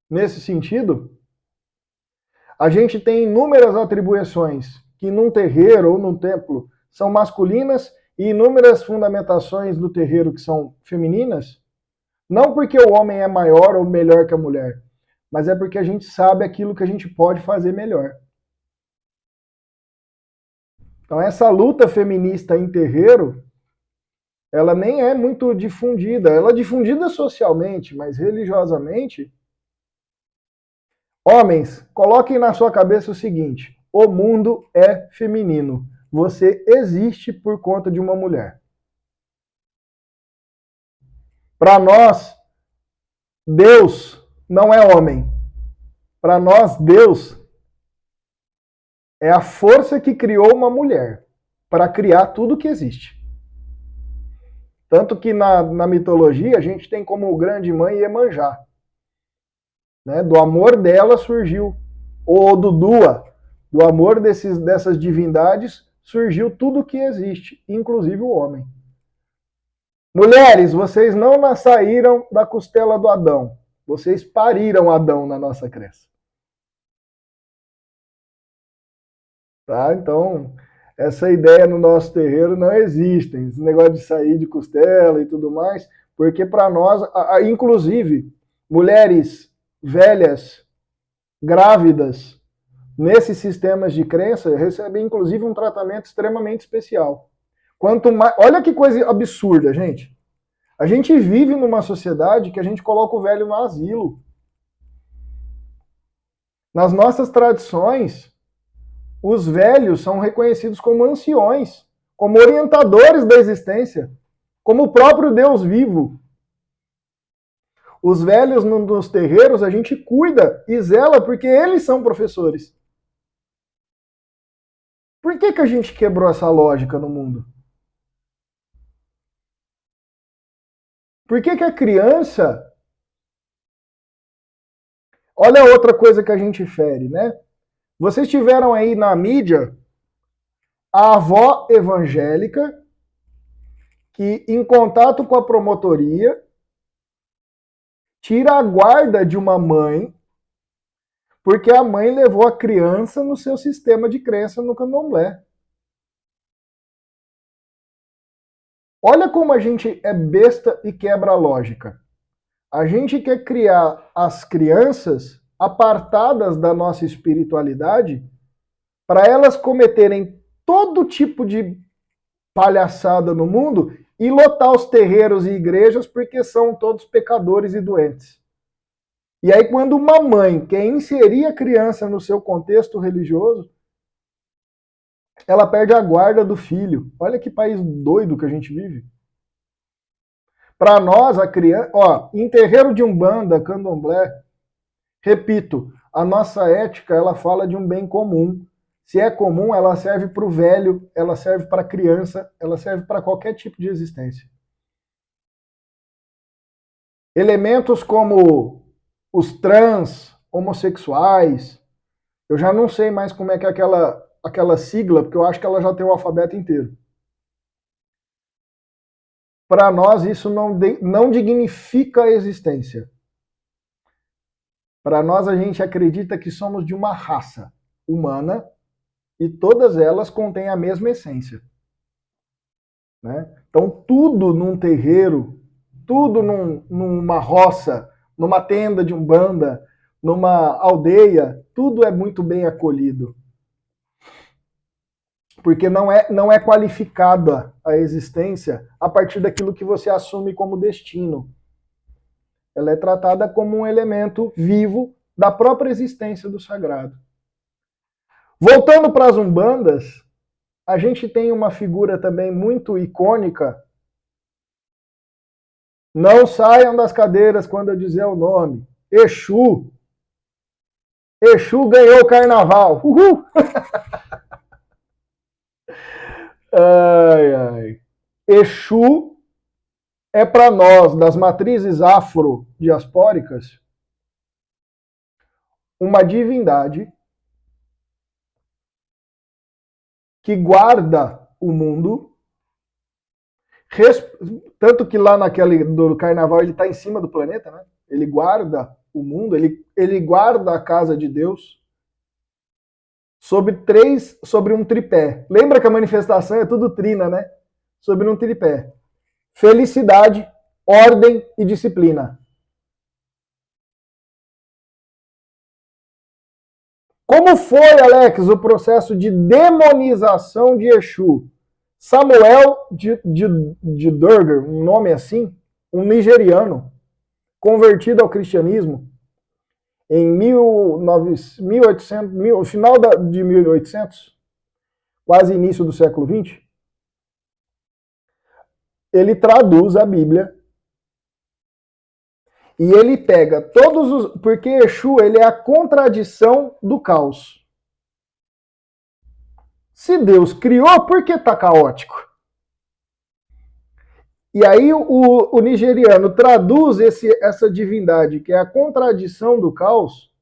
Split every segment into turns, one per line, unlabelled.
Nesse sentido, a gente tem inúmeras atribuições que num terreiro ou num templo são masculinas e inúmeras fundamentações do terreiro que são femininas, não porque o homem é maior ou melhor que a mulher, mas é porque a gente sabe aquilo que a gente pode fazer melhor. Então essa luta feminista em terreiro, ela nem é muito difundida. Ela é difundida socialmente, mas religiosamente. Homens, coloquem na sua cabeça o seguinte: o mundo é feminino. Você existe por conta de uma mulher. Para nós, Deus não é homem. Para nós, Deus é a força que criou uma mulher para criar tudo que existe. Tanto que na mitologia a gente tem como grande mãe Iemanjá. Né? Do amor dela surgiu, ou do Dua, do amor dessas divindades, surgiu tudo que existe, inclusive o homem. Mulheres, vocês não saíram da costela do Adão. Vocês pariram Adão na nossa crença. Tá? Então, essa ideia no nosso terreiro não existe. Esse negócio de sair de costela e tudo mais, porque para nós, inclusive, mulheres velhas, grávidas, nesses sistemas de crença, recebem inclusive um tratamento extremamente especial. Quanto mais, olha que coisa absurda, gente. A gente vive numa sociedade que a gente coloca o velho no asilo. Nas nossas tradições, os velhos são reconhecidos como anciões, como orientadores da existência, como o próprio Deus vivo. Os velhos nos terreiros a gente cuida e zela porque eles são professores. Por que a gente quebrou essa lógica no mundo? Por que a criança... Olha outra coisa que a gente fere, né? Vocês tiveram aí na mídia a avó evangélica que, em contato com a promotoria, tira a guarda de uma mãe porque a mãe levou a criança no seu sistema de crença no candomblé. Olha como a gente é besta e quebra a lógica. A gente quer criar as crianças apartadas da nossa espiritualidade para elas cometerem todo tipo de palhaçada no mundo e lotar os terreiros e igrejas porque são todos pecadores e doentes. E aí, quando uma mãe quer inserir a criança no seu contexto religioso, ela perde a guarda do filho. Olha que país doido que a gente vive. Para nós, a criança... Ó, em terreiro de umbanda, candomblé, repito, a nossa ética, ela fala de um bem comum. Se é comum, ela serve para o velho, ela serve para a criança, ela serve para qualquer tipo de existência. Elementos como os trans, homossexuais, eu já não sei mais como é que é aquela sigla, porque eu acho que ela já tem o alfabeto inteiro. Para nós, isso não dignifica a existência. Para nós, a gente acredita que somos de uma raça humana e todas elas contêm a mesma essência. Né? Então, tudo num terreiro, tudo numa roça, numa tenda de umbanda, numa aldeia, tudo é muito bem acolhido. Porque não é qualificada a existência a partir daquilo que você assume como destino. Ela é tratada como um elemento vivo da própria existência do sagrado. Voltando para as umbandas, a gente tem uma figura também muito icônica. Não saiam das cadeiras quando eu dizer o nome. Exu. Exu ganhou o carnaval. Uhul! Ai, ai. Exu é para nós, das matrizes afro-diaspóricas, uma divindade que guarda o mundo, tanto que lá naquele do carnaval ele está em cima do planeta, né? Ele guarda o mundo, ele guarda a casa de Deus sobre um tripé. Lembra que a manifestação é tudo trina, né? Sobre um tripé. Felicidade, ordem e disciplina. Como foi, Alex, o processo de demonização de Exu? Samuel de Durgar, um nome assim, um nigeriano, convertido ao cristianismo em 1800, final de 1800, quase início do século XX, ele traduz a Bíblia e ele pega todos os... Porque Exu, ele é a contradição do caos. Se Deus criou, por que está caótico? E aí o nigeriano traduz essa divindade, que é a contradição do caos,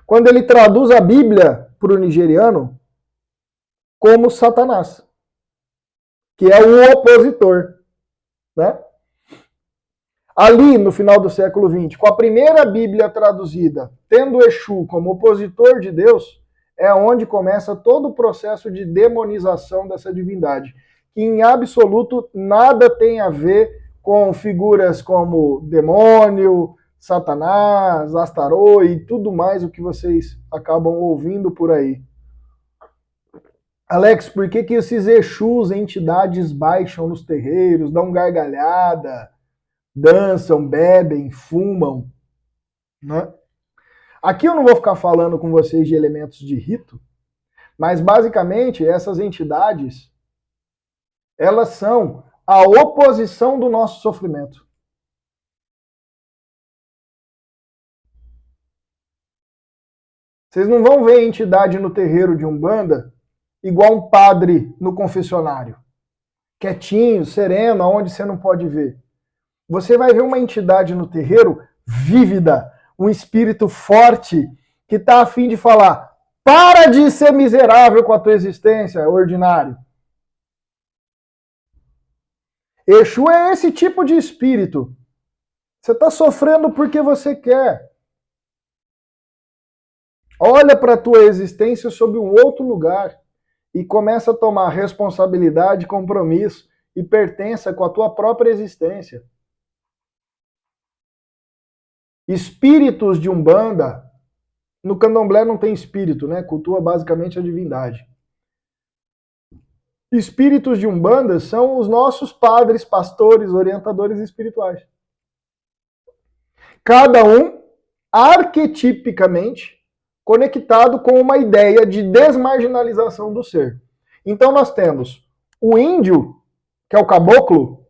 quando ele traduz a Bíblia para o nigeriano como Satanás, que é o opositor, né? Ali, no final do século XX, com a primeira Bíblia traduzida, tendo Exu como opositor de Deus, é onde começa todo o processo de demonização dessa divindade, que em absoluto nada tem a ver com figuras como demônio, Satanás, Astarô e tudo mais o que vocês acabam ouvindo por aí. Alex, por que esses Exus, entidades, baixam nos terreiros, dão gargalhada, dançam, bebem, fumam, né? Aqui eu não vou ficar falando com vocês de elementos de rito, mas basicamente essas entidades, elas são a oposição do nosso sofrimento. Vocês não vão ver entidade no terreiro de Umbanda igual um padre no confessionário, quietinho, sereno, aonde você não pode ver. Você vai ver uma entidade no terreiro vívida, um espírito forte, que está a fim de falar: para de ser miserável com a tua existência, ordinário. Exu é esse tipo de espírito. Você está sofrendo porque você quer. Olha para a tua existência sob um outro lugar e começa a tomar responsabilidade, compromisso e pertença com a tua própria existência. Espíritos de Umbanda, no Candomblé não tem espírito, né? Cultua basicamente a divindade. Espíritos de Umbanda são os nossos padres, pastores, orientadores espirituais. Cada um arquetipicamente conectado com uma ideia de desmarginalização do ser. Então nós temos o índio, que é o caboclo,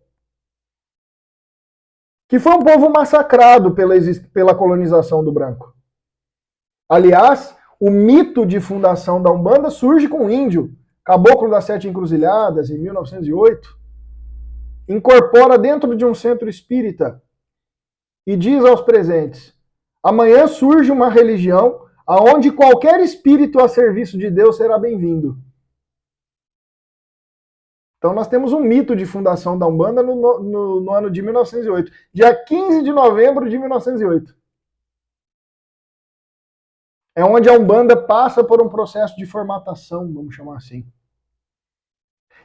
que foi um povo massacrado pela colonização do branco. Aliás, o mito de fundação da Umbanda surge com o índio, Caboclo das Sete Encruzilhadas, em 1908, incorpora dentro de um centro espírita e diz aos presentes: amanhã surge uma religião aonde qualquer espírito a serviço de Deus será bem-vindo. Então nós temos um mito de fundação da Umbanda no ano de 1908, dia 15 de novembro de 1908. É onde a Umbanda passa por um processo de formatação, vamos chamar assim.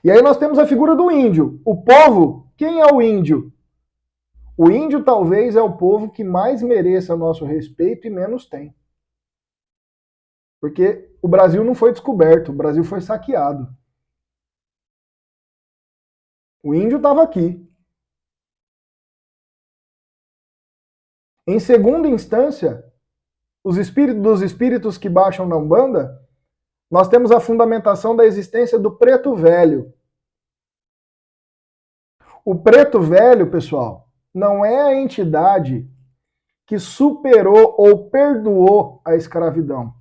E aí nós temos a figura do índio. O povo, quem é o índio? O índio talvez é o povo que mais mereça nosso respeito e menos tem. Porque o Brasil não foi descoberto, o Brasil foi saqueado. O índio estava aqui. Em segunda instância, dos espíritos que baixam na Umbanda, nós temos a fundamentação da existência do preto velho. O preto velho, pessoal, não é a entidade que superou ou perdoou a escravidão.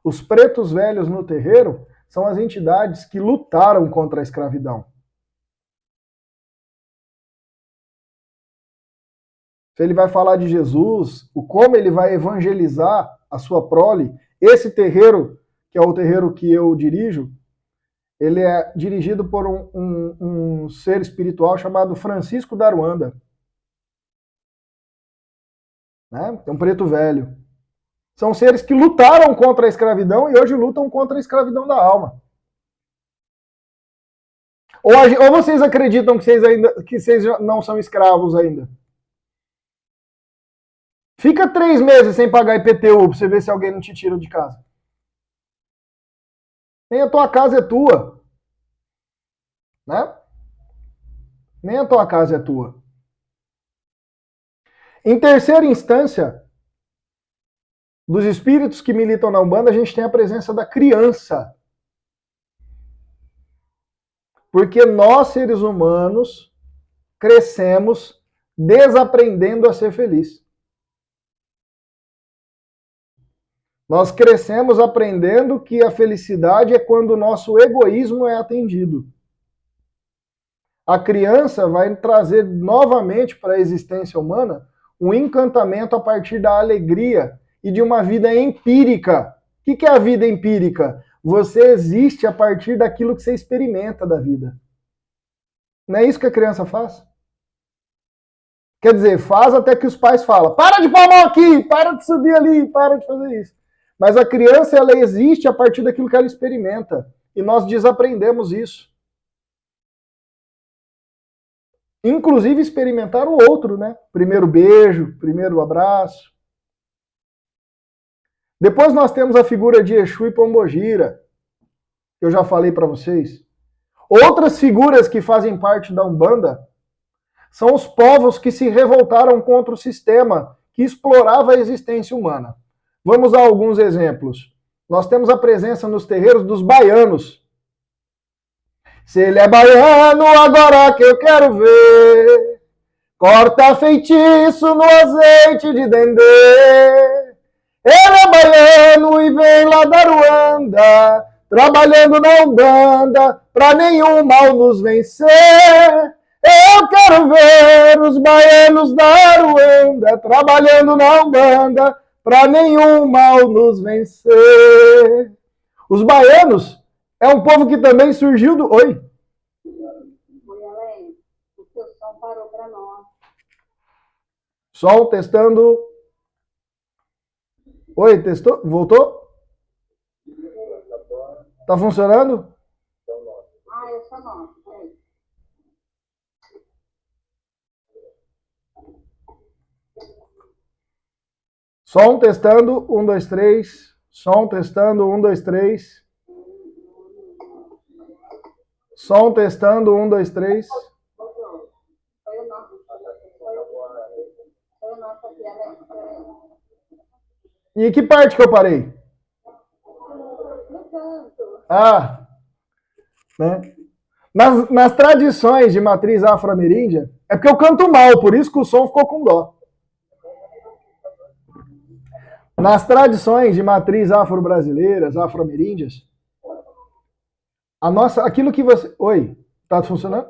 Os pretos velhos no terreiro são as entidades que lutaram contra a escravidão. Se ele vai falar de Jesus, o como ele vai evangelizar a sua prole, esse terreiro, que é o terreiro que eu dirijo, ele é dirigido por um ser espiritual chamado Francisco da Aruanda. né? Tem um preto velho. São seres que lutaram contra a escravidão e hoje lutam contra a escravidão da alma. Ou vocês acreditam que vocês não são escravos ainda? Fica 3 meses sem pagar IPTU pra você ver se alguém não te tira de casa. Nem a tua casa é tua. Né? Nem a tua casa é tua. Em terceira instância, dos espíritos que militam na Umbanda, a gente tem a presença da criança. Porque nós, seres humanos, crescemos desaprendendo a ser feliz. Nós crescemos aprendendo que a felicidade é quando o nosso egoísmo é atendido. A criança vai trazer novamente para a existência humana um encantamento a partir da alegria e de uma vida empírica. O que é a vida empírica? Você existe a partir daquilo que você experimenta da vida. Não é isso que a criança faz? Quer dizer, faz até que os pais falam, para de pôr a mão aqui, para de subir ali, para de fazer isso. Mas a criança, ela existe a partir daquilo que ela experimenta. E nós desaprendemos isso. Inclusive experimentar o outro, né? Primeiro beijo, primeiro abraço. Depois nós temos a figura de Exu e Pombogira, que eu já falei para vocês. Outras figuras que fazem parte da Umbanda são os povos que se revoltaram contra o sistema que explorava a existência humana. Vamos a alguns exemplos. Nós temos a presença nos terreiros dos baianos. Se ele é baiano, agora que eu quero ver, corta feitiço no azeite de dendê. Ele é baiano e vem lá da Ruanda, trabalhando na Umbanda, pra nenhum mal nos vencer. Eu quero ver os baianos da Ruanda, trabalhando na Umbanda, pra nenhum mal nos vencer. Os baianos é um povo que também surgiu do... Oi?
Oi, Alen. O seu som parou para nós.
Som, testando. Oi, testou? Voltou? Tá funcionando?
Ah, eu sou nós.
Som, testando. 1, 2, 3. Som, testando. 1, 2, 3. Som, testando. 1, 2, 3.
Foi o nosso. Foi o nosso aqui, Alen.
E que parte que eu parei?
No canto.
Ah, né? Nas tradições de matriz afro-ameríndia, é porque eu canto mal, por isso que o som ficou com dó. Nas tradições de matriz afro-brasileiras, afro-ameríndias, aquilo que você... Oi, tá funcionando?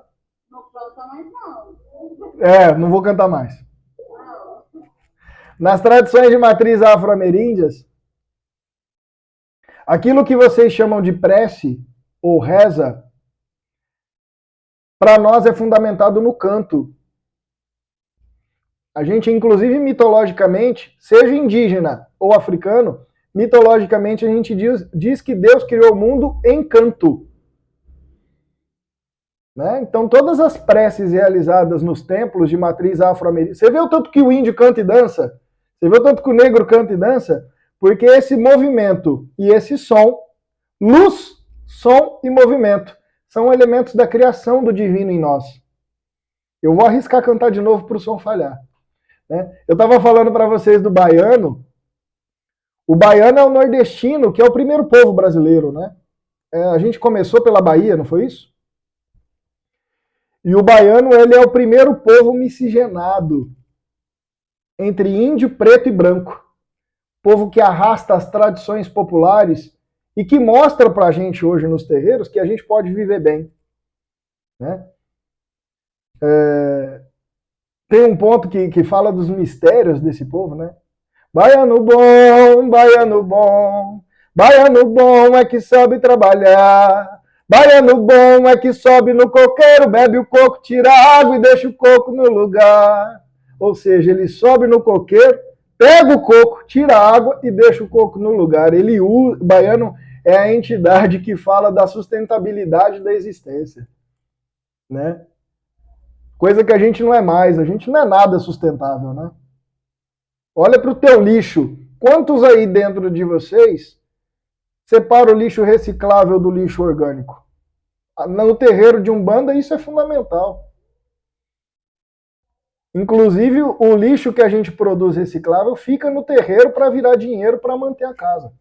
Não canta mais não.
Não vou cantar mais.
Não.
Nas tradições de matriz afro-ameríndias, aquilo que vocês chamam de prece ou reza, para nós é fundamentado no canto. A gente, inclusive, mitologicamente, seja indígena ou africano, mitologicamente a gente diz que Deus criou o mundo em canto. Né? Então, todas as preces realizadas nos templos de matriz afro-americana... Você vê o tanto que o índio canta e dança? Você vê o tanto que o negro canta e dança? Porque esse movimento e esse som, luz, som e movimento, são elementos da criação do divino em nós. Eu vou arriscar cantar de novo para o som falhar. Né? Eu estava falando para vocês do baiano. O baiano é o nordestino, que é o primeiro povo brasileiro. Né? A gente começou pela Bahia, não foi isso? E o baiano, ele é o primeiro povo miscigenado entre índio, preto e branco. Povo que arrasta as tradições populares e que mostra pra gente hoje nos terreiros que a gente pode viver bem. Né? Tem um ponto que fala dos mistérios desse povo, né? Baiano bom é que sabe trabalhar. Baiano bom é que sobe no coqueiro, bebe o coco, tira a água e deixa o coco no lugar. Ou seja, ele sobe no coqueiro, Pega o coco, tira a água e deixa o coco no lugar. O baiano é a entidade que fala da sustentabilidade da existência, né? Coisa que a gente não é mais, a gente não é nada sustentável, né? Olha para o teu lixo. Quantos aí dentro de vocês separa o lixo reciclável do lixo orgânico? No terreiro de Umbanda isso é fundamental. Inclusive o lixo que a gente produz reciclável fica no terreiro para virar dinheiro para manter a casa.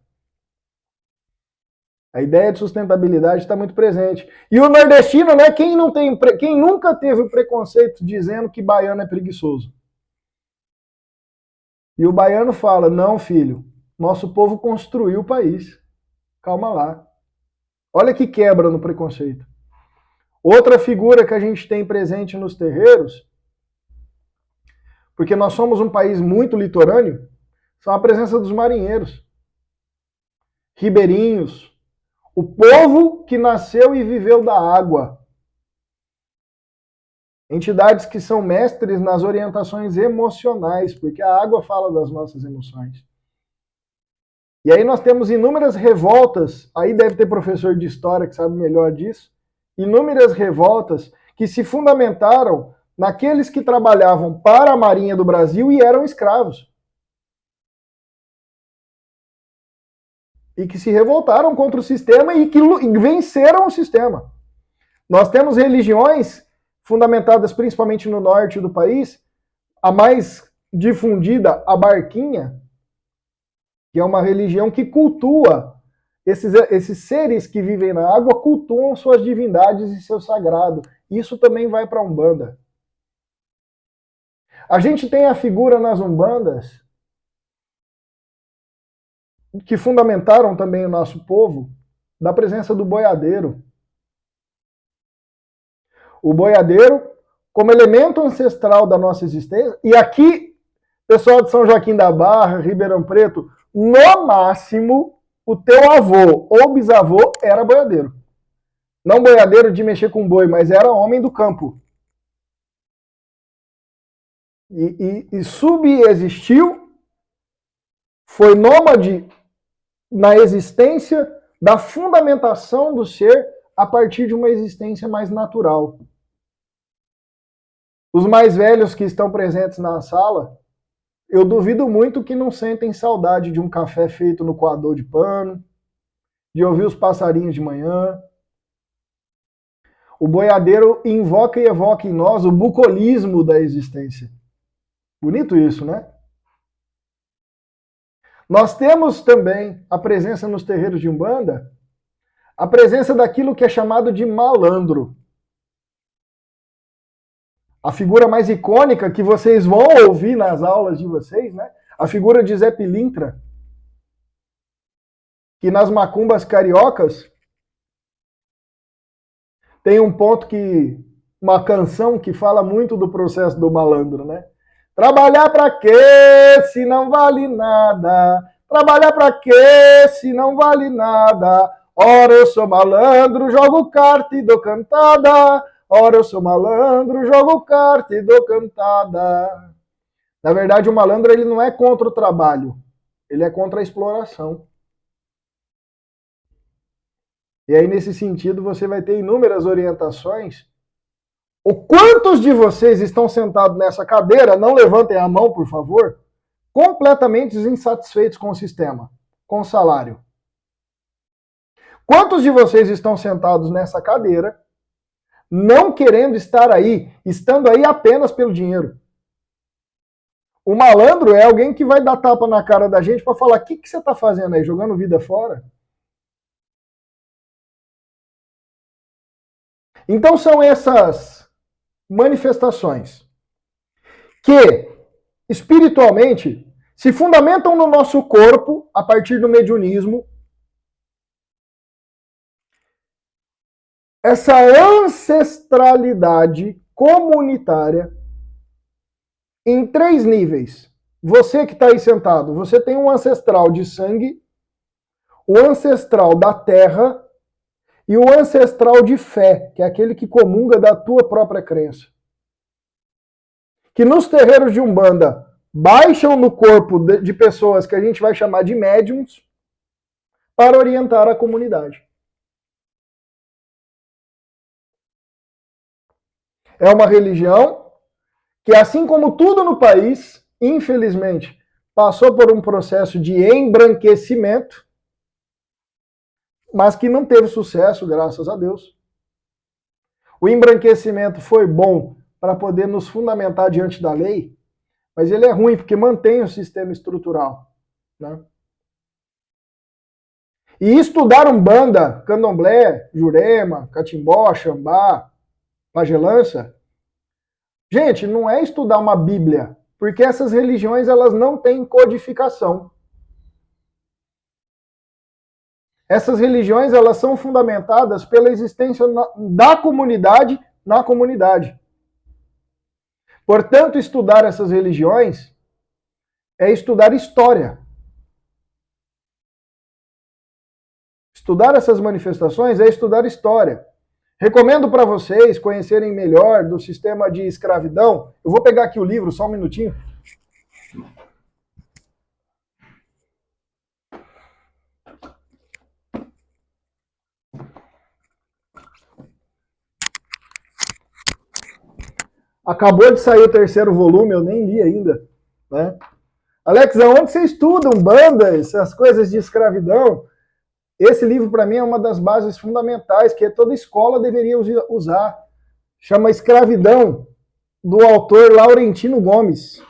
A ideia de sustentabilidade está muito presente. E o nordestino, né? Quem nunca teve o preconceito dizendo que baiano é preguiçoso? E o baiano fala: não, filho, nosso povo construiu o país. Calma lá. Olha que quebra no preconceito. Outra figura que a gente tem presente nos terreiros, porque nós somos um país muito litorâneo, são a presença dos marinheiros, ribeirinhos, o povo que nasceu e viveu da água. Entidades que são mestres nas orientações emocionais, porque a água fala das nossas emoções. E aí nós temos inúmeras revoltas, aí deve ter professor de história que sabe melhor disso, inúmeras revoltas que se fundamentaram naqueles que trabalhavam para a Marinha do Brasil e eram escravos. E que se revoltaram contra o sistema e que venceram o sistema. Nós temos religiões fundamentadas principalmente no norte do país, a mais difundida, a Barquinha, que é uma religião que cultua esses seres que vivem na água, cultuam suas divindades e seu sagrado. Isso também vai para a Umbanda. A gente tem a figura nas Umbandas que fundamentaram também o nosso povo, da presença do boiadeiro. O boiadeiro, como elemento ancestral da nossa existência, e aqui, pessoal de São Joaquim da Barra, Ribeirão Preto, no máximo, o teu avô ou bisavô era boiadeiro. Não boiadeiro de mexer com boi, mas era homem do campo. E subexistiu, foi nômade na existência da fundamentação do ser a partir de uma existência mais natural. Os mais velhos que estão presentes na sala, eu duvido muito que não sentem saudade de um café feito no coador de pano, de ouvir os passarinhos de manhã. O boiadeiro invoca e evoca em nós o bucolismo da existência. Bonito isso, né? Nós temos também a presença nos terreiros de Umbanda, a presença daquilo que é chamado de malandro. A figura mais icônica que vocês vão ouvir nas aulas de vocês, né? A figura de Zé Pilintra, que nas macumbas cariocas tem um ponto uma canção que fala muito do processo do malandro, né? Trabalhar pra quê se não vale nada? Trabalhar pra quê se não vale nada? Ora eu sou malandro, jogo carta e dou cantada. Ora eu sou malandro, jogo carta e dou cantada. Na verdade, o malandro ele não é contra o trabalho, ele é contra a exploração. E aí, nesse sentido, você vai ter inúmeras orientações. O quantos de vocês estão sentados nessa cadeira, não levantem a mão, por favor, completamente insatisfeitos com o sistema, com o salário? Quantos de vocês estão sentados nessa cadeira, não querendo estar aí, estando aí apenas pelo dinheiro? O malandro é alguém que vai dar tapa na cara da gente para falar: o que você está fazendo aí, jogando vida fora? Então são essas manifestações que, espiritualmente, se fundamentam no nosso corpo a partir do mediunismo. Essa ancestralidade comunitária em 3 níveis. Você que está aí sentado, você tem um ancestral de sangue, o ancestral da terra e o ancestral de fé, que é aquele que comunga da tua própria crença. Que nos terreiros de Umbanda baixam no corpo de pessoas que a gente vai chamar de médiums para orientar a comunidade. É uma religião que, assim como tudo no país, infelizmente, passou por um processo de embranquecimento, mas que não teve sucesso, graças a Deus. O embranquecimento foi bom para poder nos fundamentar diante da lei, mas ele é ruim porque mantém o sistema estrutural, né? E estudar Umbanda, Candomblé, Jurema, Catimbó, Xambá, Pagelança, gente, não é estudar uma Bíblia, porque essas religiões elas não têm codificação. Essas religiões elas são fundamentadas pela existência da comunidade na comunidade. Portanto, estudar essas religiões é estudar história. Estudar essas manifestações é estudar história. Recomendo para vocês conhecerem melhor do sistema de escravidão. Eu vou pegar aqui o livro, só um minutinho. Acabou de sair o terceiro volume, eu nem li ainda, né? Alex, aonde você estuda Umbanda, essas coisas de escravidão? Esse livro, para mim, é uma das bases fundamentais que toda escola deveria usar. Chama Escravidão, do autor Laurentino Gomes.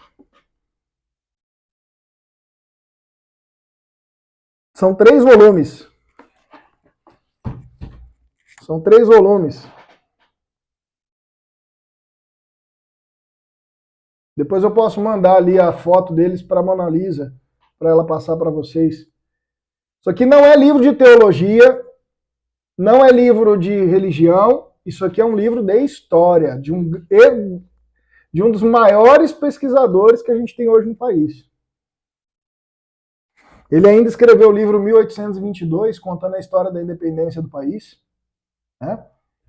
São 3 volumes. São 3 volumes. Depois eu posso mandar ali a foto deles para a Mona Lisa, para ela passar para vocês. Isso aqui não é livro de teologia, não é livro de religião, isso aqui é um livro de história, de um dos maiores pesquisadores que a gente tem hoje no país. Ele ainda escreveu o livro 1822, contando a história da independência do país, né?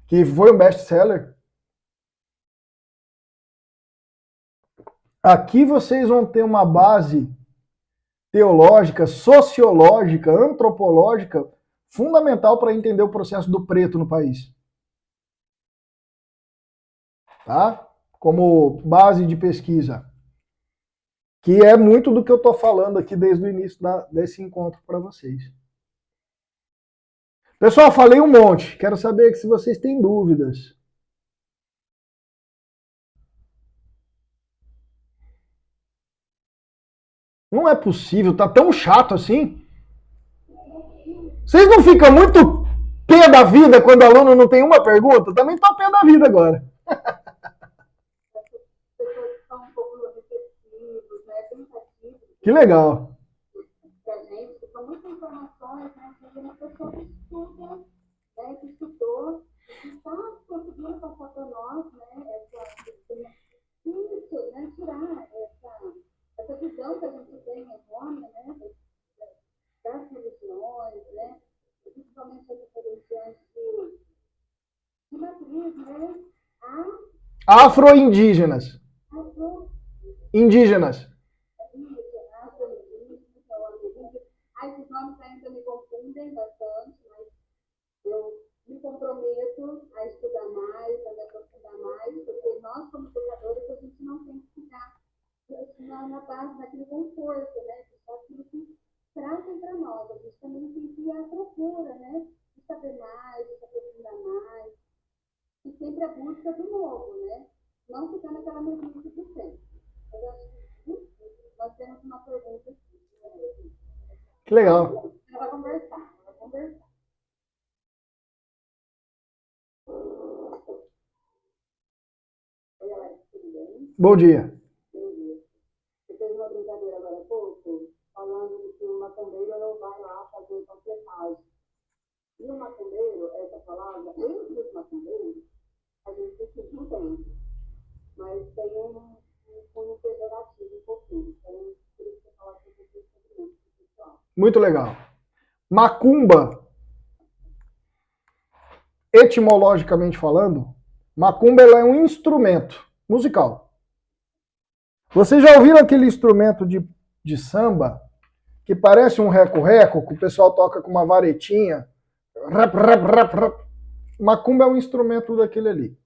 Que foi um best-seller. Aqui vocês vão ter uma base teológica, sociológica, antropológica, fundamental para entender o processo do preto no país. Tá? Como base de pesquisa. Que é muito do que eu estou falando aqui desde o início desse encontro para vocês. Pessoal, falei um monte. Quero saber se vocês têm dúvidas. Não é possível, tá tão chato assim. Vocês não ficam muito pé da vida quando o aluno não tem uma pergunta? Também tô pé da vida agora. Que legal.
Pra gente, são muitas informações, né? Que uma pessoa que estuda, né? Que estudou, que está conseguindo passar para nós, né? Isso, né? Tirar essa visão que a gente tem errônea, né? Das religiões, né? Principalmente as religiões de matriz, né?
Afro-indígenas. Indígenas.
Esses nomes ainda me confundem bastante, mas eu me comprometo a estudar mais, a me aprofundar mais, porque nós, como educadores, a gente não tem que ficar na base daquele conforto, né? Só aquilo que trazem para nós. A gente também tem que ir à procura, né? De saber mais, de se aprofundar mais. E sempre a busca do novo, né? Não ficar naquela mesmice de sempre. Eu acho que nós temos uma pergunta aqui.
Que legal.
Ela vai conversar, Oi, Alex, tudo bem?
Bom dia.
Bom dia. Você fez uma brincadeira agora há pouco, falando que o macumbeiro não vai lá fazer panfletagem. E o macumbeiro, essa palavra, entre os macumbeiros, a gente se entende. Mas tem um cunho pejorativo um pouquinho. Então, por isso que eu falo que você sobre isso, pessoal.
Muito legal. Macumba, etimologicamente falando, macumba ela é um instrumento musical. Vocês já ouviram aquele instrumento de samba que parece um reco-reco, que o pessoal toca com uma varetinha? Rap, rap, rap, rap. Macumba é um instrumento daquele ali.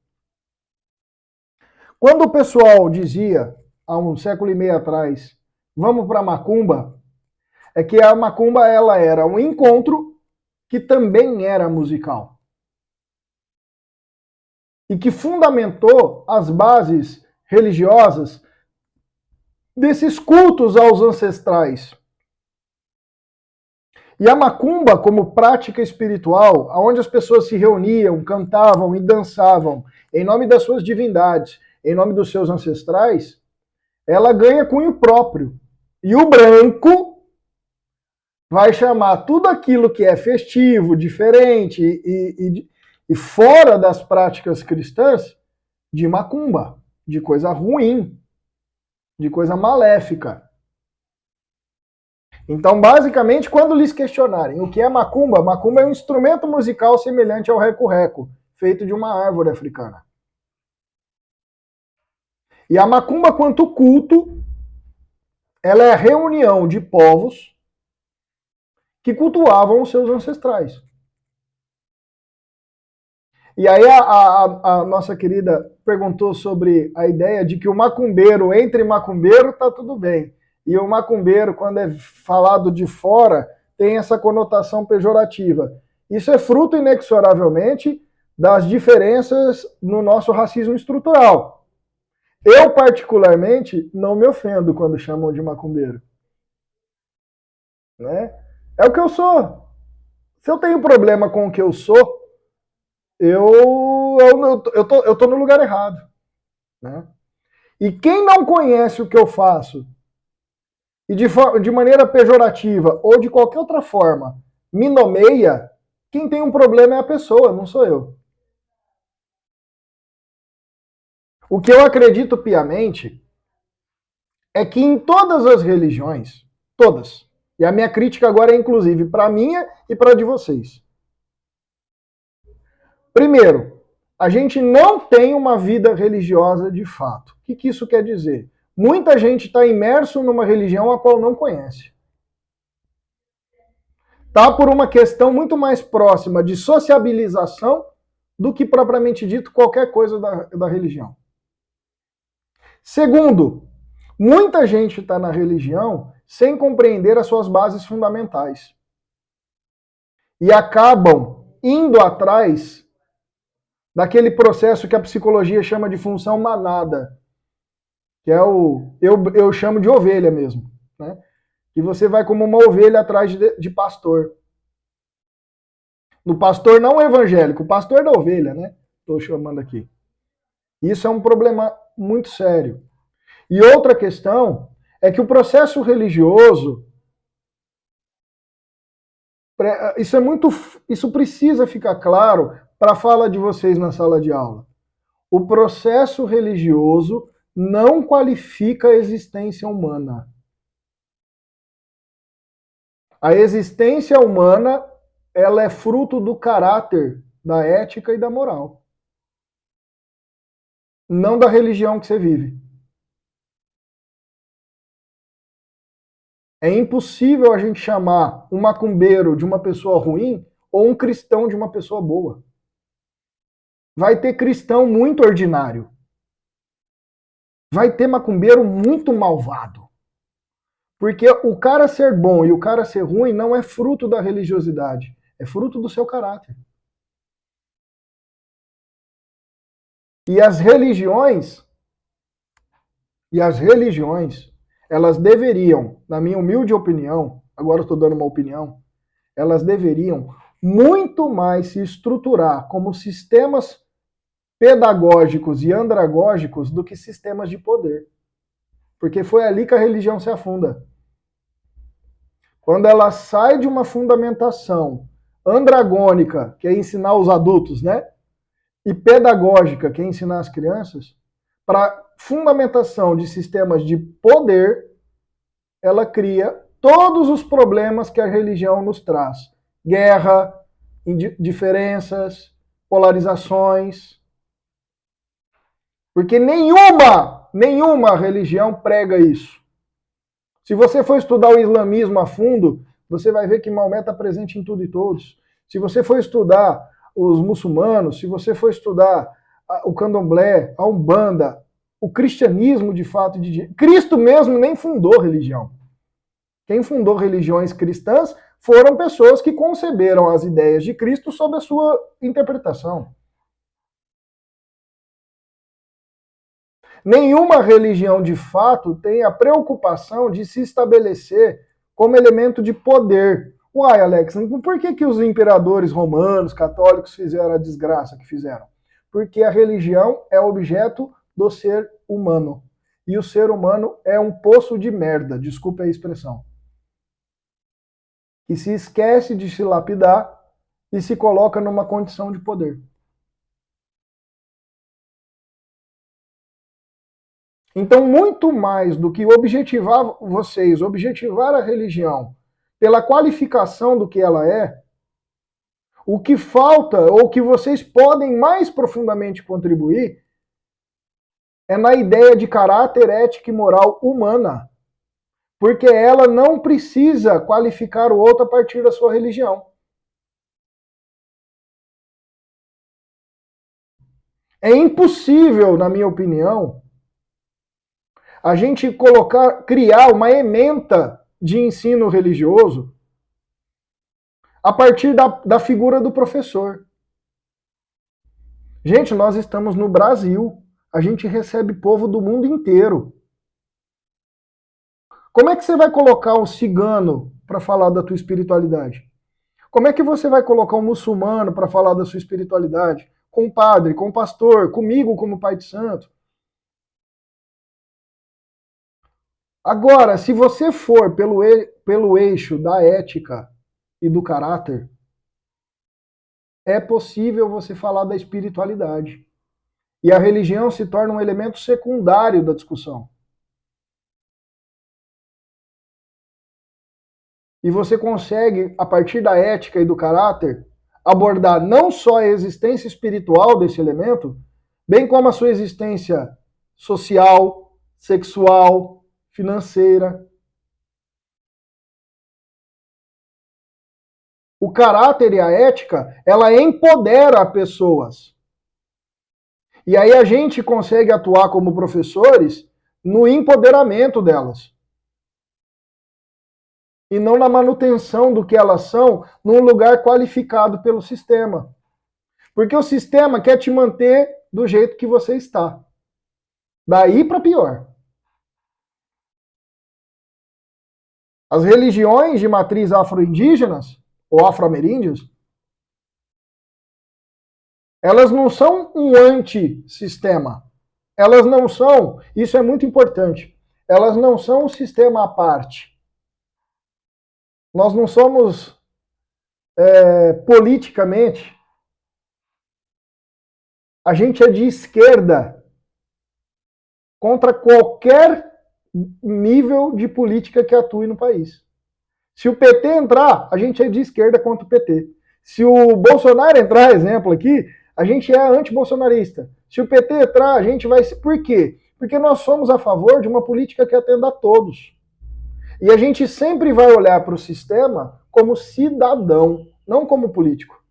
Quando o pessoal dizia, há um século e meio atrás, vamos para macumba, é que a macumba ela era um encontro que também era musical. E que fundamentou as bases religiosas desses cultos aos ancestrais. E a macumba, como prática espiritual, onde as pessoas se reuniam, cantavam e dançavam em nome das suas divindades, em nome dos seus ancestrais, ela ganha cunho próprio. E o branco vai chamar tudo aquilo que é festivo, diferente e fora das práticas cristãs de macumba, de coisa ruim, de coisa maléfica. Então, basicamente, quando lhes questionarem o que é macumba, macumba é um instrumento musical semelhante ao reco-reco, feito de uma árvore africana. E a macumba, quanto culto, ela é a reunião de povos que cultuavam os seus ancestrais. E aí a nossa querida perguntou sobre a ideia de que o macumbeiro, entre macumbeiro, tá tudo bem. E o macumbeiro, quando é falado de fora, tem essa conotação pejorativa. Isso é fruto, inexoravelmente, das diferenças no nosso racismo estrutural. Eu, particularmente, não me ofendo quando chamam de macumbeiro. Né? É o que eu sou. Se eu tenho problema com o que eu sou, eu tô no lugar errado. Né? E quem não conhece o que eu faço e de maneira pejorativa ou de qualquer outra forma me nomeia, quem tem um problema é a pessoa, não sou eu. O que eu acredito piamente é que em todas as religiões, todas, e a minha crítica agora é inclusive para a minha e para a de vocês. Primeiro, a gente não tem uma vida religiosa de fato. O que isso quer dizer? Muita gente está imerso numa religião a qual não conhece. Está por uma questão muito mais próxima de sociabilização do que propriamente dito qualquer coisa da religião. Segundo, muita gente está na religião sem compreender as suas bases fundamentais. E acabam indo atrás daquele processo que a psicologia chama de função manada, que é eu chamo de ovelha mesmo, né? E você vai como uma ovelha atrás de pastor. No pastor não evangélico, o pastor da ovelha, né? Estou chamando aqui. Isso é um problema muito sério. E outra questão é que o processo religioso, isso precisa ficar claro para a fala de vocês na sala de aula. O processo religioso não qualifica a existência humana. A existência humana, ela é fruto do caráter, da ética e da moral. Não da religião que você vive. É impossível a gente chamar um macumbeiro de uma pessoa ruim ou um cristão de uma pessoa boa. Vai ter cristão muito ordinário. Vai ter macumbeiro muito malvado. Porque o cara ser bom e o cara ser ruim não é fruto da religiosidade, é fruto do seu caráter. E as religiões, elas deveriam, na minha humilde opinião, agora eu estou dando uma opinião, elas deveriam muito mais se estruturar como sistemas pedagógicos e andragógicos do que sistemas de poder. Porque foi ali que a religião se afunda. Quando ela sai de uma fundamentação andragônica, que é ensinar os adultos, né? E pedagógica, que é ensinar as crianças, para fundamentação de sistemas de poder, ela cria todos os problemas que a religião nos traz. Guerra, diferenças, polarizações. Porque nenhuma religião prega isso. Se você for estudar o islamismo a fundo, você vai ver que Maomé está presente em tudo e todos. Se você for estudar os muçulmanos, se você for estudar o candomblé, a umbanda, o cristianismo de fato, Cristo mesmo nem fundou religião. Quem fundou religiões cristãs foram pessoas que conceberam as ideias de Cristo sob a sua interpretação. Nenhuma religião de fato tem a preocupação de se estabelecer como elemento de poder. Uai, Alex, por que os imperadores romanos, católicos fizeram a desgraça que fizeram? Porque a religião é objeto do ser humano. E o ser humano é um poço de merda, desculpe a expressão. Que se esquece de se lapidar e se coloca numa condição de poder. Então, muito mais do que objetivar vocês, objetivar a religião pela qualificação do que ela é, o que falta, ou que vocês podem mais profundamente contribuir, é na ideia de caráter, ética e moral humana. Porque ela não precisa qualificar o outro a partir da sua religião. É impossível, na minha opinião, a gente criar uma ementa de ensino religioso a partir da figura do professor. Gente, nós estamos no Brasil. A gente recebe povo do mundo inteiro. Como é que você vai colocar um cigano para falar da tua espiritualidade? Como é que você vai colocar um muçulmano para falar da sua espiritualidade? Com o padre, com o pastor, comigo como pai de santo? Agora, se você for pelo eixo da ética e do caráter, é possível você falar da espiritualidade. E a religião se torna um elemento secundário da discussão. E você consegue, a partir da ética e do caráter, abordar não só a existência espiritual desse elemento, bem como a sua existência social, sexual, financeira. O caráter e a ética, ela empodera pessoas. E aí a gente consegue atuar como professores no empoderamento delas. E não na manutenção do que elas são num lugar qualificado pelo sistema. Porque o sistema quer te manter do jeito que você está. Daí para pior. As religiões de matriz afro-indígenas, ou afro-ameríndios, elas não são um antissistema. Elas não são, isso é muito importante, elas não são um sistema à parte. Nós não somos politicamente, a gente é de esquerda contra qualquer nível de política que atue no país. Se o PT entrar, a gente é de esquerda contra o PT. Se o Bolsonaro entrar, exemplo aqui, a gente é antibolsonarista. Se o PT entrar, a gente vai... Por quê? Porque nós somos a favor de uma política que atenda a todos. E a gente sempre vai olhar para o sistema como cidadão, não como político.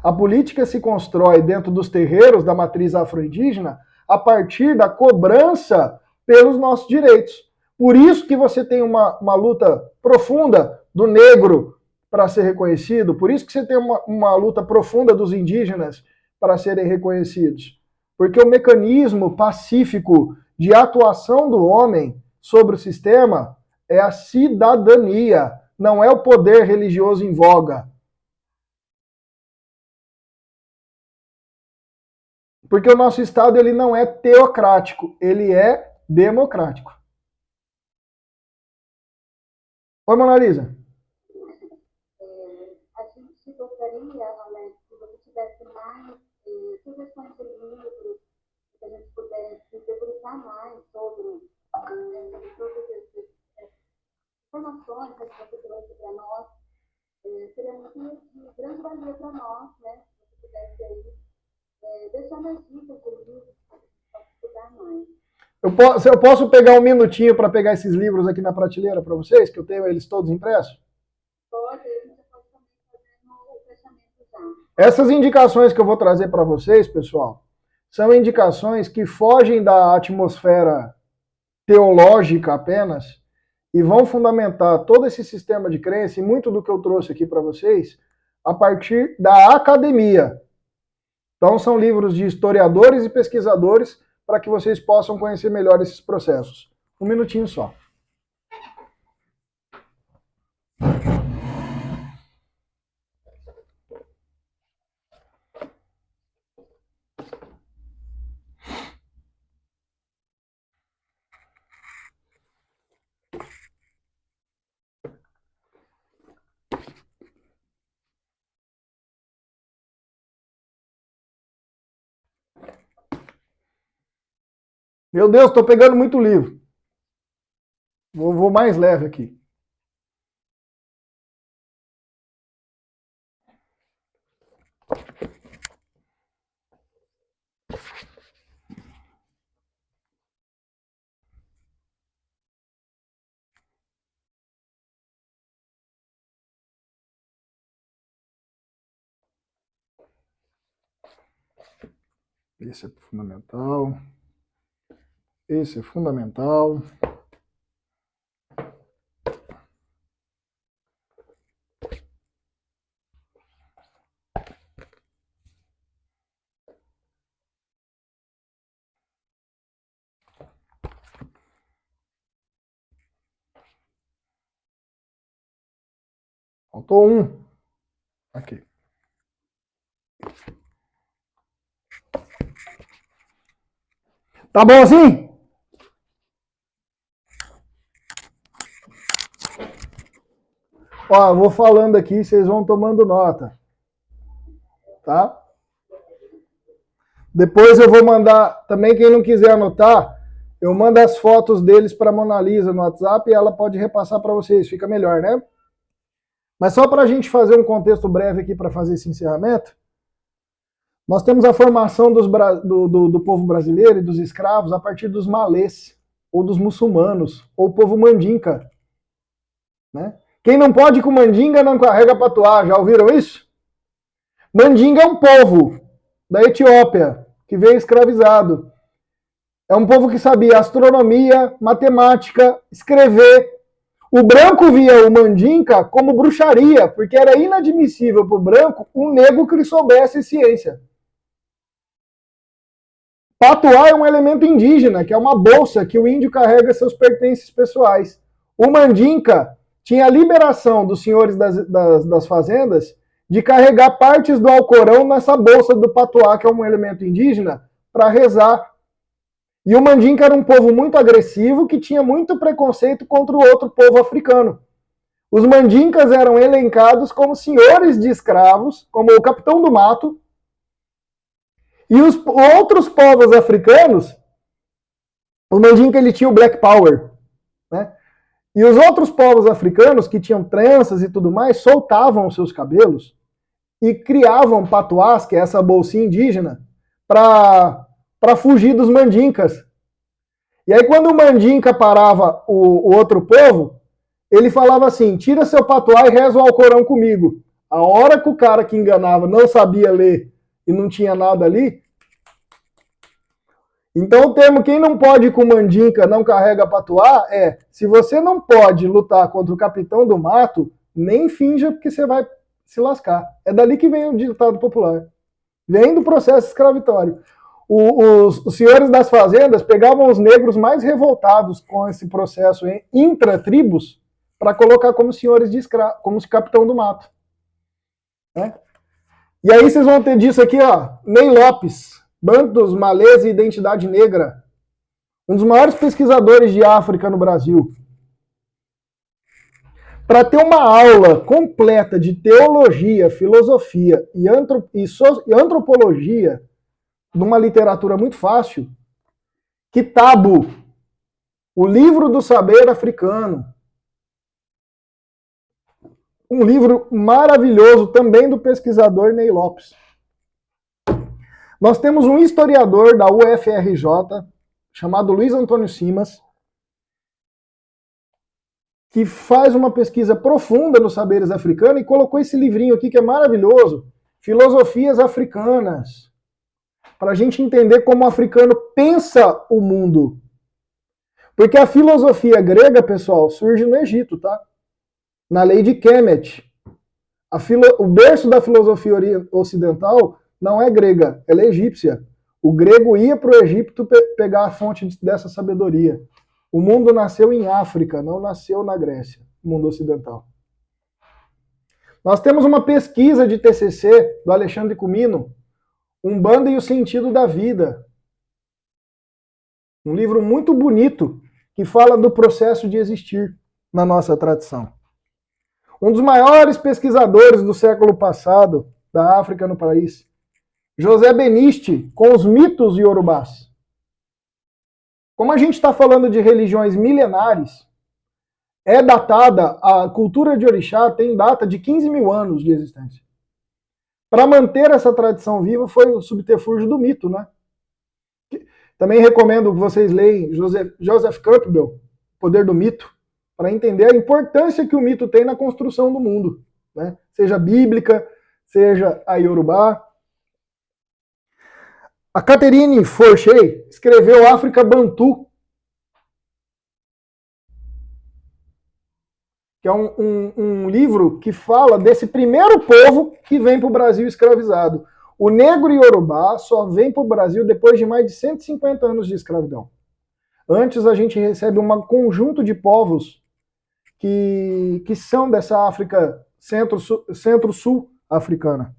A política se constrói dentro dos terreiros da matriz afro-indígena a partir da cobrança pelos nossos direitos. Por isso que você tem uma luta profunda do negro para ser reconhecido, por isso que você tem uma luta profunda dos indígenas para serem reconhecidos. Porque o mecanismo pacífico de atuação do homem sobre o sistema é a cidadania, não é o poder religioso em voga. Porque o nosso Estado ele não é teocrático, ele é democrático. Oi, Mona Lisa.
A gente gostaria, Alex, que você tivesse mais sugestões de livros, que a gente pudesse debruçar mais sobre todas essas informações que você trouxe para nós. Seria muito de grande valia para nós, né? Se você pudesse aí deixar mais dicas de livros mais.
Eu posso pegar um minutinho para pegar esses livros aqui na prateleira para vocês, que eu tenho eles todos impressos?
Pode, a gente pode também fazer o fechamento já.
Essas indicações que eu vou trazer para vocês, pessoal, são indicações que fogem da atmosfera teológica apenas e vão fundamentar todo esse sistema de crença e muito do que eu trouxe aqui para vocês a partir da academia. Então, são livros de historiadores e pesquisadores para que vocês possam conhecer melhor esses processos. Um minutinho só. Meu Deus, estou pegando muito livro. Vou mais leve aqui. Esse é fundamental. Esse é fundamental. Faltou um. Aqui. Tá bom assim? Ó, eu vou falando aqui, vocês vão tomando nota. Tá? Depois eu vou mandar, também quem não quiser anotar, eu mando as fotos deles para a Mona Lisa no WhatsApp e ela pode repassar para vocês, fica melhor, né? Mas só para a gente fazer um contexto breve aqui para fazer esse encerramento, nós temos a formação do povo brasileiro e dos escravos a partir dos malês, ou dos muçulmanos, ou povo mandinka. Né? Quem não pode com mandinga não carrega patuá, já ouviram isso? Mandinga é um povo da Etiópia, que veio escravizado. É um povo que sabia astronomia, matemática, escrever. O branco via o mandinka como bruxaria, porque era inadmissível para o branco um negro que lhe soubesse ciência. Patuá é um elemento indígena, que é uma bolsa que o índio carrega seus pertences pessoais. O mandinka tinha a liberação dos senhores das fazendas de carregar partes do Alcorão nessa bolsa do patuá, que é um elemento indígena, para rezar. E o mandinka era um povo muito agressivo que tinha muito preconceito contra o outro povo africano. Os mandinkas eram elencados como senhores de escravos, como o capitão do mato, e os outros povos africanos, o mandinka ele tinha o Black Power, né? E os outros povos africanos que tinham tranças e tudo mais, soltavam os seus cabelos e criavam patuás, que é essa bolsinha indígena, para fugir dos mandinkas. E aí quando o mandinka parava o outro povo, ele falava assim, tira seu patuá e reza o Alcorão comigo. A hora que o cara que enganava não sabia ler e não tinha nada ali. Então o termo quem não pode com mandinka não carrega patuá é, se você não pode lutar contra o capitão do mato, nem finja que você vai se lascar. É dali que vem o ditado popular. Vem do processo escravitório. Os senhores das fazendas pegavam os negros mais revoltados com esse processo intra-tribos para colocar como senhores de escravo, como capitão do mato. Né? E aí vocês vão ter disso aqui, ó, Ney Lopes, Bantos, Malês e Identidade Negra, um dos maiores pesquisadores de África no Brasil. Para ter uma aula completa de teologia, filosofia e antropologia, numa literatura muito fácil, Kitabu, o livro do saber africano. Um livro maravilhoso também do pesquisador Ney Lopes. Nós temos um historiador da UFRJ, chamado Luiz Antônio Simas, que faz uma pesquisa profunda nos saberes africanos e colocou esse livrinho aqui que é maravilhoso, Filosofias Africanas, para a gente entender como o africano pensa o mundo. Porque a filosofia grega, pessoal, surge no Egito, tá? Na lei de Kemet. O berço da filosofia ocidental não é grega, ela é egípcia. O grego ia para o Egito pegar a fonte dessa sabedoria. O mundo nasceu em África, não nasceu na Grécia, o mundo ocidental. Nós temos uma pesquisa de TCC do Alexandre Comino, Umbanda e o Sentido da Vida. Um livro muito bonito que fala do processo de existir na nossa tradição. Um dos maiores pesquisadores do século passado, da África no país, José Beniste, com os mitos iorubás. Como a gente está falando de religiões milenares, é datada, a cultura de orixá tem data de 15 mil anos de existência. Para manter essa tradição viva foi o subterfúgio do mito, né? Também recomendo que vocês leiam Joseph Campbell, Poder do Mito, para entender a importância que o mito tem na construção do mundo, né? Seja bíblica, seja a iorubá. A Catherine Forshey escreveu África Bantu, que é um livro que fala desse primeiro povo que vem para o Brasil escravizado. O negro iorubá só vem para o Brasil depois de mais de 150 anos de escravidão. Antes a gente recebe um conjunto de povos que são dessa África centro-sul africana.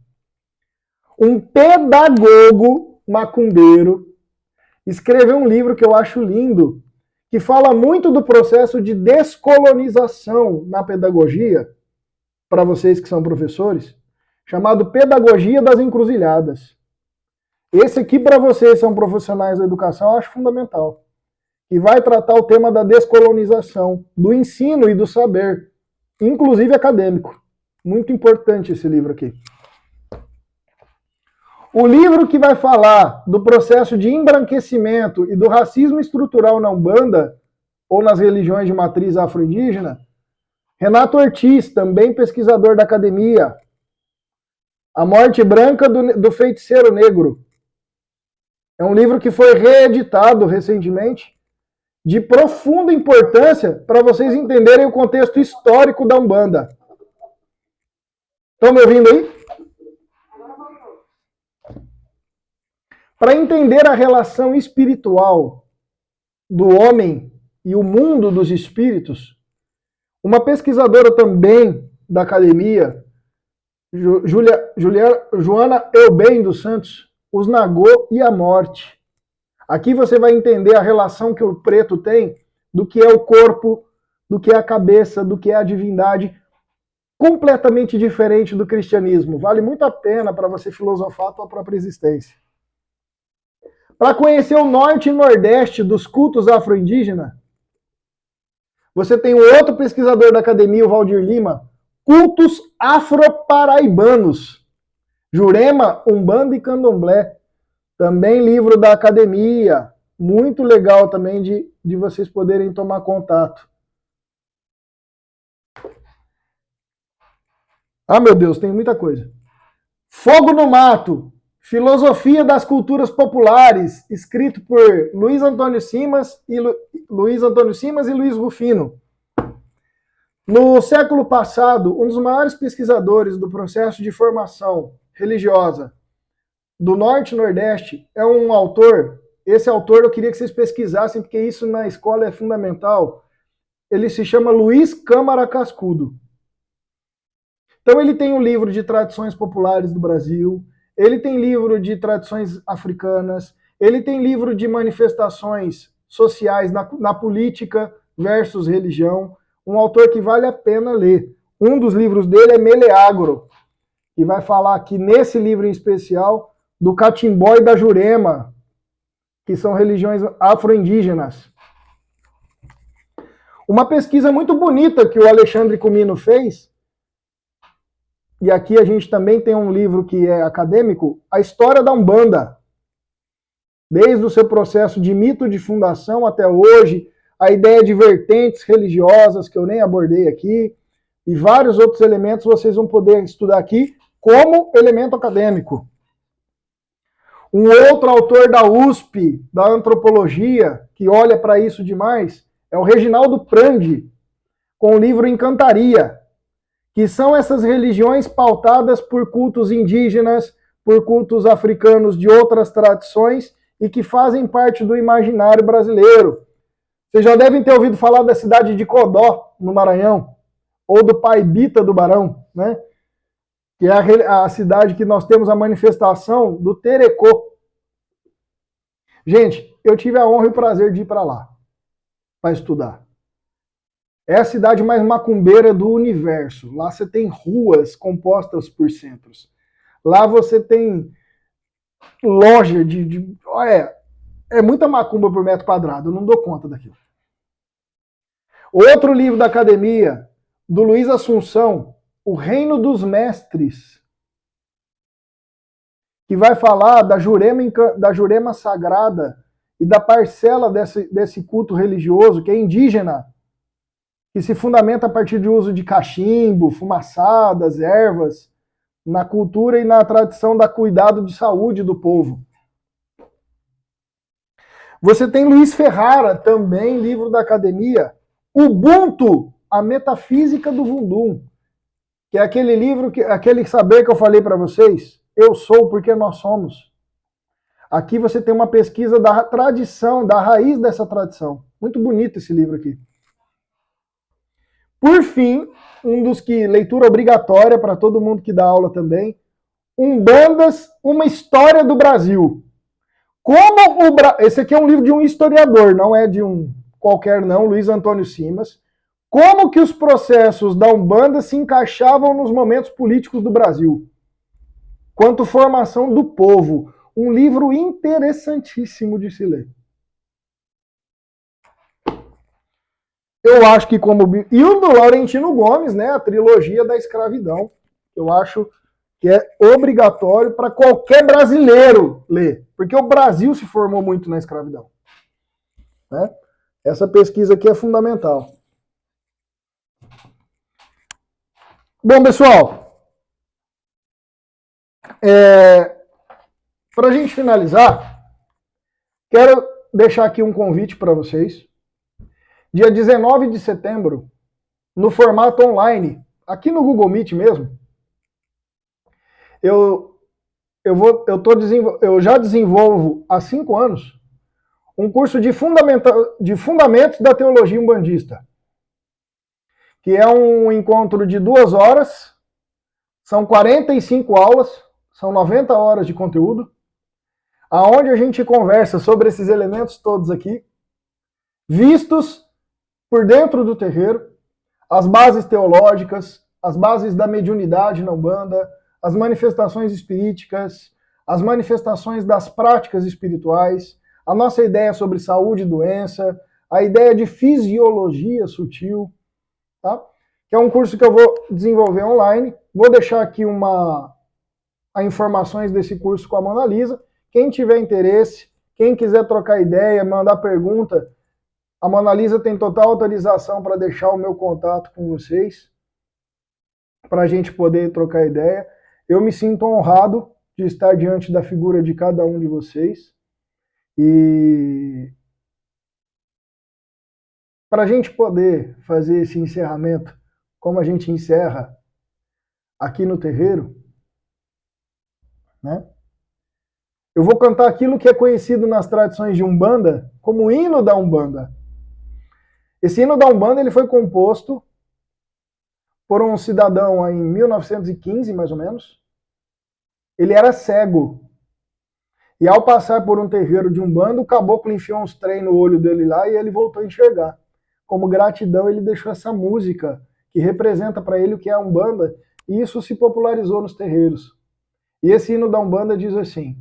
Um pedagogo macumbeiro escreveu um livro que eu acho lindo, que fala muito do processo de descolonização na pedagogia, para vocês que são professores, chamado Pedagogia das Encruzilhadas. Esse aqui, para vocês que são profissionais da educação, eu acho fundamental. E vai tratar o tema da descolonização, do ensino e do saber, inclusive acadêmico. Muito importante esse livro aqui. O livro que vai falar do processo de embranquecimento e do racismo estrutural na Umbanda, ou nas religiões de matriz afro-indígena, Renato Ortiz, também pesquisador da academia, A Morte Branca do Feiticeiro Negro. É um livro que foi reeditado recentemente, de profunda importância para vocês entenderem o contexto histórico da Umbanda. Estão me ouvindo aí? Para entender a relação espiritual do homem e o mundo dos espíritos, uma pesquisadora também da academia, Joana Elben dos Santos, Os Nagô e a Morte. Aqui você vai entender a relação que o preto tem do que é o corpo, do que é a cabeça, do que é a divindade, completamente diferente do cristianismo. Vale muito a pena para você filosofar a tua própria existência. Para conhecer o norte e nordeste dos cultos afro-indígenas, você tem um outro pesquisador da academia, o Valdir Lima, Cultos Afro-Paraibanos, Jurema, Umbanda e Candomblé. Também livro da academia, muito legal também de vocês poderem tomar contato. Ah, meu Deus, tem muita coisa. Fogo no Mato, Filosofia das Culturas Populares, escrito por Luiz Antônio Simas e Luiz Rufino. No século passado, um dos maiores pesquisadores do processo de formação religiosa do Norte e Nordeste é um autor. Esse autor eu queria que vocês pesquisassem, porque isso na escola é fundamental. Ele se chama Luiz Câmara Cascudo. Então ele tem um livro de tradições populares do Brasil, ele tem livro de tradições africanas, ele tem livro de manifestações sociais na política versus religião. Um autor que vale a pena ler. Um dos livros dele é Meleagro, que vai falar aqui nesse livro em especial do Catimbó e da Jurema, que são religiões afro-indígenas. Uma pesquisa muito bonita que o Alexandre Comino fez, e aqui a gente também tem um livro que é acadêmico, A História da Umbanda. desde o seu processo de mito de fundação até hoje, a ideia de vertentes religiosas, que eu nem abordei aqui, e vários outros elementos vocês vão poder estudar aqui como elemento acadêmico. Um outro autor da USP, da antropologia, que olha para isso demais, é o Reginaldo Prandi, com o livro Encantaria, que são essas religiões pautadas por cultos indígenas, por cultos africanos de outras tradições e que fazem parte do imaginário brasileiro. Vocês já devem ter ouvido falar da cidade de Codó, no Maranhão, ou do Paibita do Barão, né? Que é a cidade que nós temos a manifestação do Terecô. Gente, eu tive a honra e o prazer de ir para lá, para estudar. É a cidade mais macumbeira do universo. Lá você tem ruas compostas por centros. Lá você tem loja é muita macumba por metro quadrado, eu não dou conta daquilo. Outro livro da academia, do Luiz Assunção, O Reino dos Mestres, que vai falar da jurema sagrada e da parcela desse culto religioso que é indígena, que se fundamenta a partir do uso de cachimbo, fumaçadas, ervas, na cultura e na tradição da cuidado de saúde do povo. Você tem Luiz Ferrara, também livro da academia, Ubuntu, a metafísica do Voodoo, que é aquele livro, aquele saber que eu falei para vocês, eu sou porque nós somos. Aqui você tem uma pesquisa da tradição, da raiz dessa tradição. Muito bonito esse livro aqui. Por fim, um dos que leitura obrigatória para todo mundo que dá aula também, Umbandas, uma história do Brasil. Esse aqui é um livro de um historiador, não é de um qualquer não, Luiz Antônio Simas. Como que os processos da Umbanda se encaixavam nos momentos políticos do Brasil? Quanto formação do povo. Um livro interessantíssimo de se ler. Eu acho que e o do Laurentino Gomes, né, a trilogia da escravidão. Eu acho que é obrigatório para qualquer brasileiro ler, porque o Brasil se formou muito na escravidão. Né? Essa pesquisa aqui é fundamental. Bom, pessoal, para a gente finalizar, quero deixar aqui um convite para vocês. Dia 19 de setembro, no formato online, aqui no Google Meet mesmo, eu já desenvolvo há 5 anos um curso de fundamentos da teologia umbandista, que é um encontro de 2 horas, são 45 aulas, são 90 horas de conteúdo, aonde a gente conversa sobre esses elementos todos aqui, vistos por dentro do terreiro, as bases teológicas, as bases da mediunidade na Umbanda, as manifestações espiríticas, as manifestações das práticas espirituais, a nossa ideia sobre saúde e doença, a ideia de fisiologia sutil, tá? Que é um curso que eu vou desenvolver online. Vou deixar aqui as informações desse curso com a Mona Lisa. Quem tiver interesse, quem quiser trocar ideia, mandar pergunta, a Mona Lisa tem total autorização para deixar o meu contato com vocês, para a gente poder trocar ideia. Eu me sinto honrado de estar diante da figura de cada um de vocês. E para a gente poder fazer esse encerramento, como a gente encerra aqui no terreiro, né? Eu vou cantar aquilo que é conhecido nas tradições de Umbanda como o hino da Umbanda. Esse hino da Umbanda ele foi composto por um cidadão em 1915, mais ou menos. Ele era cego. E ao passar por um terreiro de Umbanda, o caboclo enfiou uns trem no olho dele lá e ele voltou a enxergar. Como gratidão, ele deixou essa música que representa para ele o que é a Umbanda, e isso se popularizou nos terreiros. E esse hino da Umbanda diz assim: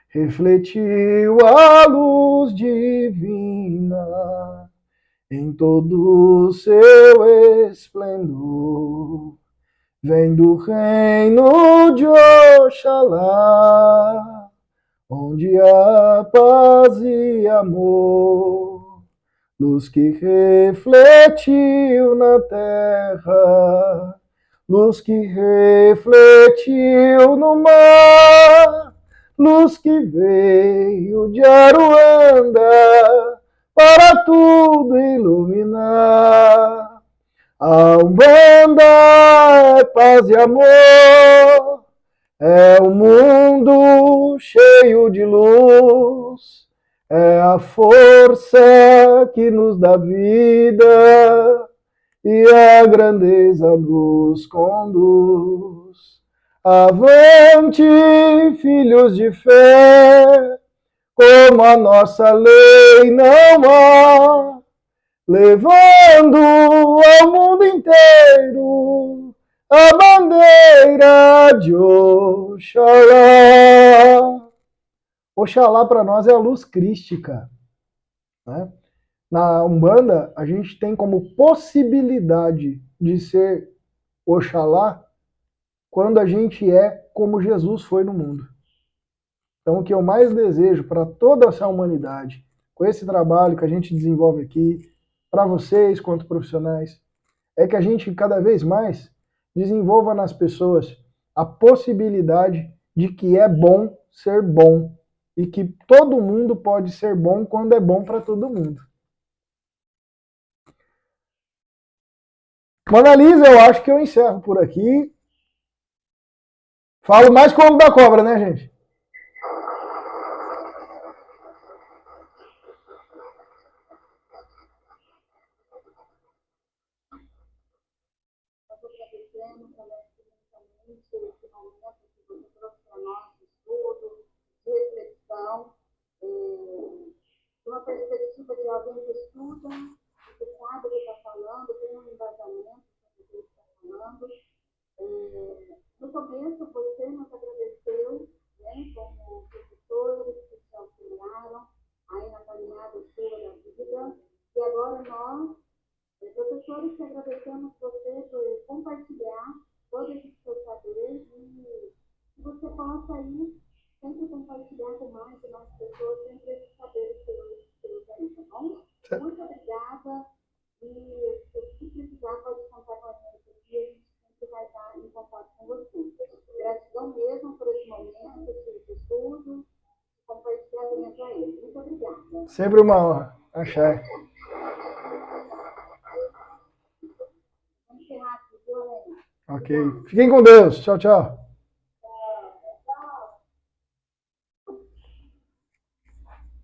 refletiu a luz divina em todo o seu esplendor, vem do reino de Oxalá, onde há paz e amor, luz que refletiu na terra, luz que refletiu no mar, luz que veio de Aruanda para tudo iluminar. A Umbanda é paz e amor, é um mundo cheio de luz, é a força que nos dá vida e a grandeza nos conduz. Avante, filhos de fé, como a nossa lei não há, levando ao mundo inteiro a bandeira de Oxalá. Oxalá para nós é a luz crística, né? Na Umbanda, a gente tem como possibilidade de ser Oxalá quando a gente é como Jesus foi no mundo. Então, o que eu mais desejo para toda essa humanidade, com esse trabalho que a gente desenvolve aqui, para vocês quanto profissionais, é que a gente cada vez mais desenvolva nas pessoas a possibilidade de que é bom ser bom e que todo mundo pode ser bom quando é bom para todo mundo. Mona Lisa, eu acho que eu encerro por aqui. Falo mais com o ovo da cobra, né, gente?
Nós agradecemos também imensamente esse momento que você trouxe para nós de estudo, de reflexão, de uma perspectiva de alguém que estuda, que sabe o que está falando, tem um embasamento sobre o que está falando. No começo, você nos agradeceu, né, como professores que te auxiliaram aí na caminhada sua da vida, e agora nós, professores, que agradecemos você por compartilhar todo esse seu saber e que você possa aí sempre compartilhar com mais pessoas, sempre esses saberes seus aí, tá bom? Muito obrigada e se precisar pode contar com a gente aqui, a gente sempre vai estar em contato com você. Gratidão mesmo por esse momento, esse estudo, compartilhamento a ele. Muito obrigada.
Sempre uma honra. Axé.
Vamos encerrar aqui, viu, Helena?
Ok. Fiquem com Deus. Tchau, tchau.